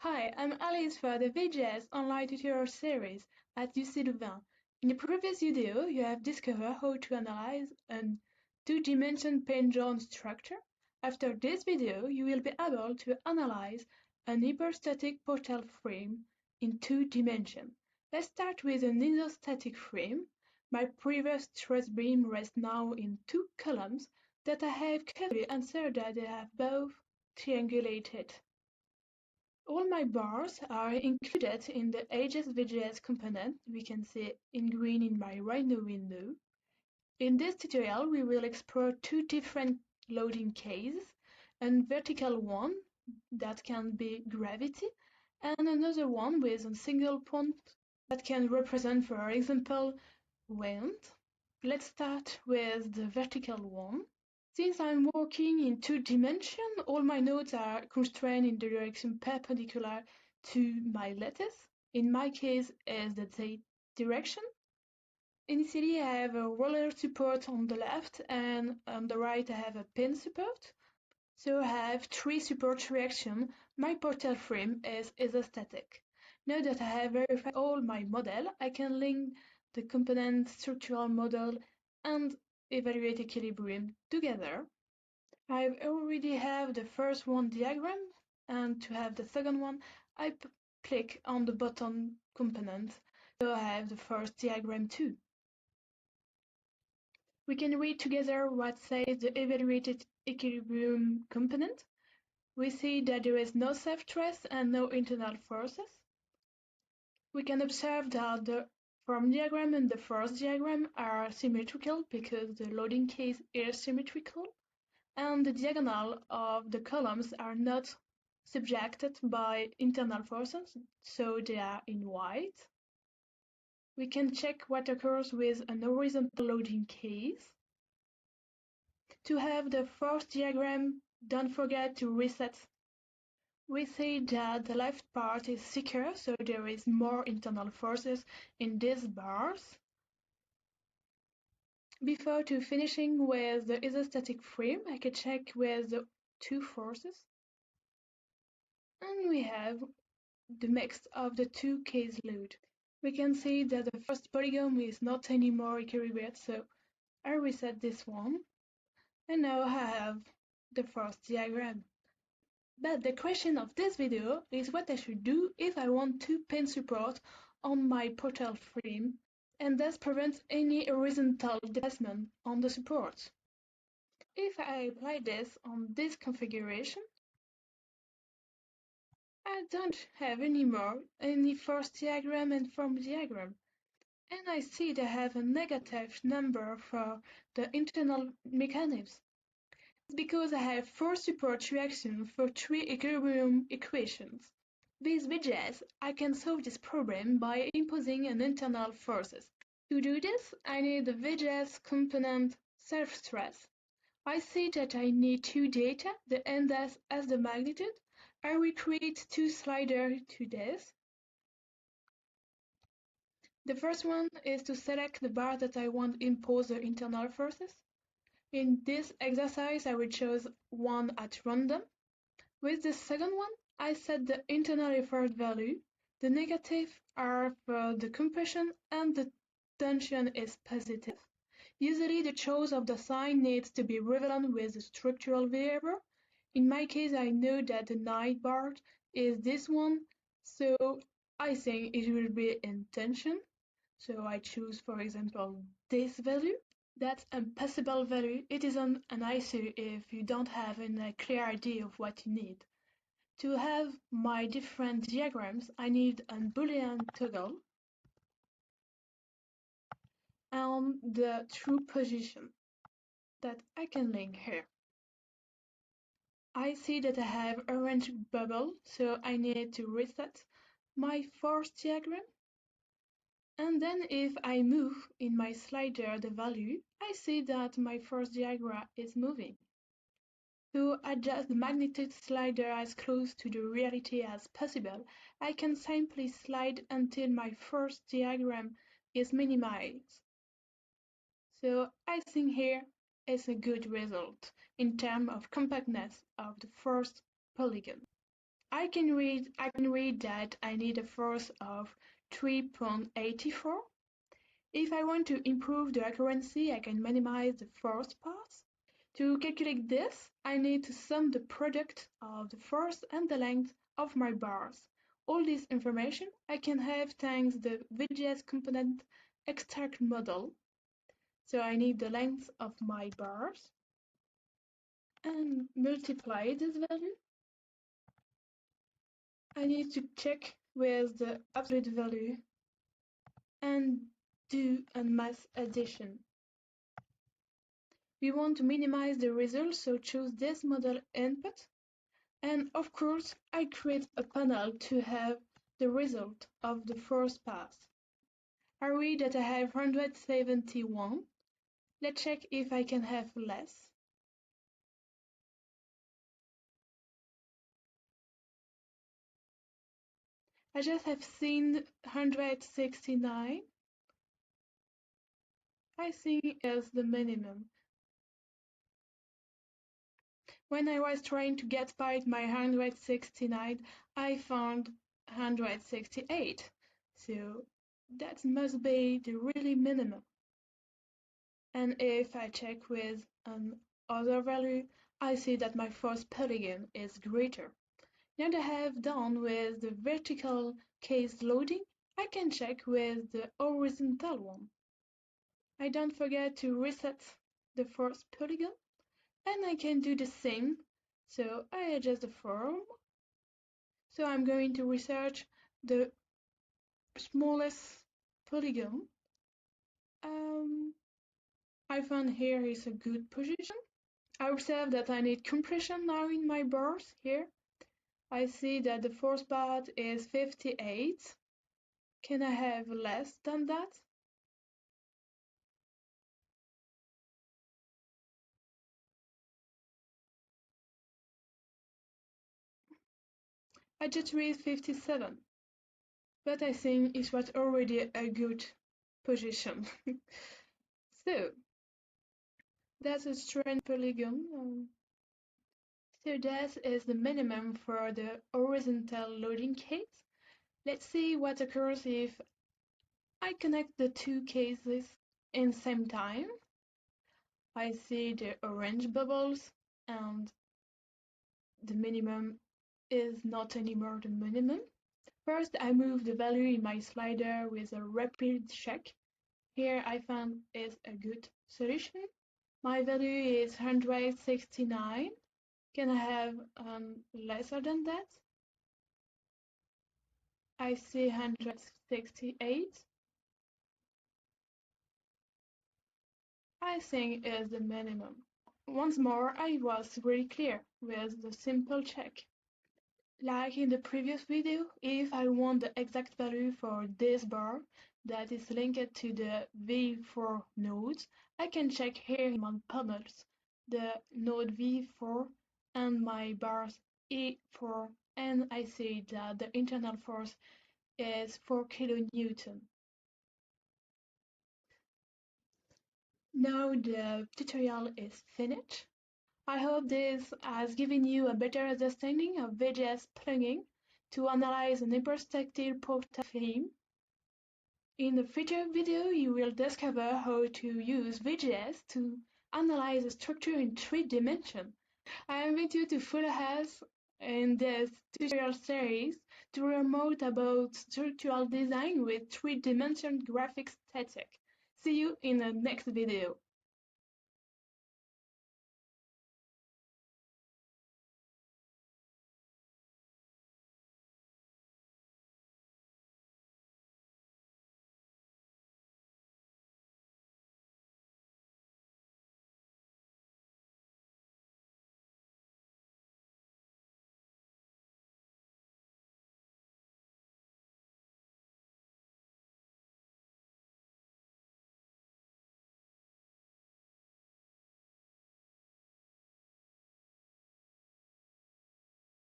Hi, I'm Alice for the VGS online tutorial series at UC Louvain. In the previous video, you have discovered how to analyze a two-dimension pen-joint structure. After this video, you will be able to analyze an hyperstatic portal frame in two dimensions. Let's start with an isostatic frame. My previous truss beam rests now in two columns that I have carefully ensured that they have both triangulated. All my bars are included in the Aegis VGS component we can see in green in my Rhino window. In this tutorial, we will explore two different loading cases, a vertical one that can be gravity, and another one with a single point that can represent, for example, wind. Let's start with the vertical one. Since I'm working in two dimensions, all my nodes are constrained in the direction perpendicular to my lattice. In my case, is the Z direction. Initially, I have a roller support on the left, and on the right, I have a pin support. So I have three support reactions. My portal frame is isostatic. Now that I have verified all my model, I can link the component structural model and evaluate equilibrium together. I already have the first one diagram, and to have the second one, I click on the bottom component, so I have the first diagram too. We can read together what says the evaluated equilibrium component. We see that there is no self-stress and no internal forces. We can observe that the form diagram and the force diagram are symmetrical because the loading case is symmetrical, and the diagonal of the columns are not subjected by internal forces, so they are in white. We can check what occurs with an horizontal loading case. To have the force diagram, don't forget to reset. We see that the left part is thicker, so there is more internal forces in these bars. Before to finishing with the isostatic frame, I can check with the two forces. And we have the mix of the two case load. We can see that the first polygon is not anymore equilibrated, so I reset this one. And now I have the first diagram. But the question of this video is what I should do if I want two pin support on my portal frame and thus prevent any horizontal displacement on the support. If I apply this on this configuration, I don't have anymore any force diagram and form diagram, and I see they have a negative number for the internal mechanisms. It's because I have four support reactions for three equilibrium equations. With VGS, I can solve this problem by imposing an internal forces. To do this, I need the VGS component self-stress. I see that I need two data, the index as the magnitude. I will create two sliders to this. The first one is to select the bar that I want to impose the internal forces. In this exercise, I will choose one at random. With the second one, I set the internal effort value. The negative are for the compression and the tension is positive. Usually the choice of the sign needs to be relevant with the structural variable. In my case, I know that the night bar is this one, so I think it will be in tension. So I choose, for example, this value. That's a possible value. It isn't an issue if you don't have a clear idea of what you need. To have my different diagrams, I need a Boolean toggle and the true position that I can link here. I see that I have orange bubble, so I need to reset my force diagram. And then if I move in my slider the value, I see that my force diagram is moving. To adjust the magnitude slider as close to the reality as possible, I can simply slide until my first diagram is minimized. So I think here is a good result in terms of compactness of the first polygon. I can read that I need a force of 3.84. If I want to improve the accuracy, I can minimize the force path. To calculate this, I need to sum the product of the force and the length of my bars. All this information I can have thanks the VGS component extract model. So I need the length of my bars and multiply this value. I need to check with the absolute value and do a mass addition. We want to minimize the result, so choose this model input. And of course, I create a panel to have the result of the first pass. I read that I have 171. Let's check if I can have less. I just have seen 169. I think is the minimum. When I was trying to get by my 169, I found 168. So that must be the really minimum. And if I check with other value, I see that my first polygon is greater. Now that I have done with the vertical case loading, I can check with the horizontal one. I don't forget to reset the first polygon, and I can do the same. So I adjust the form. So I'm going to research the smallest polygon. I found here is a good position. I observe that I need compression now in my bars here. I see that the force part is 58. Can I have less than that? I just read 57, but I think it was already a good position. So that's a strange polygon. So that is the minimum for the horizontal loading case. Let's see what occurs if I connect the two cases in same time. I see the orange bubbles and the minimum is not anymore the minimum. First, I move the value in my slider with a rapid check. Here I found is a good solution. My value is 169. Can I have lesser than that? I see 168. I think is the minimum. Once more, I was very clear with the simple check. Like in the previous video, if I want the exact value for this bar that is linked to the V4 node, I can check here in my panels the node V4 and my bars E4, and I see that the internal force is 4 kilonewton. Now the tutorial is finished. I hope this has given you a better understanding of VGS plugin to analyze an hyperstructure portal frame. In the future video, you will discover how to use VGS to analyze a structure in 3 dimensions. I invite you to follow us in this tutorial series to learn more about structural design with 3-dimensional graphics static. See you in the next video.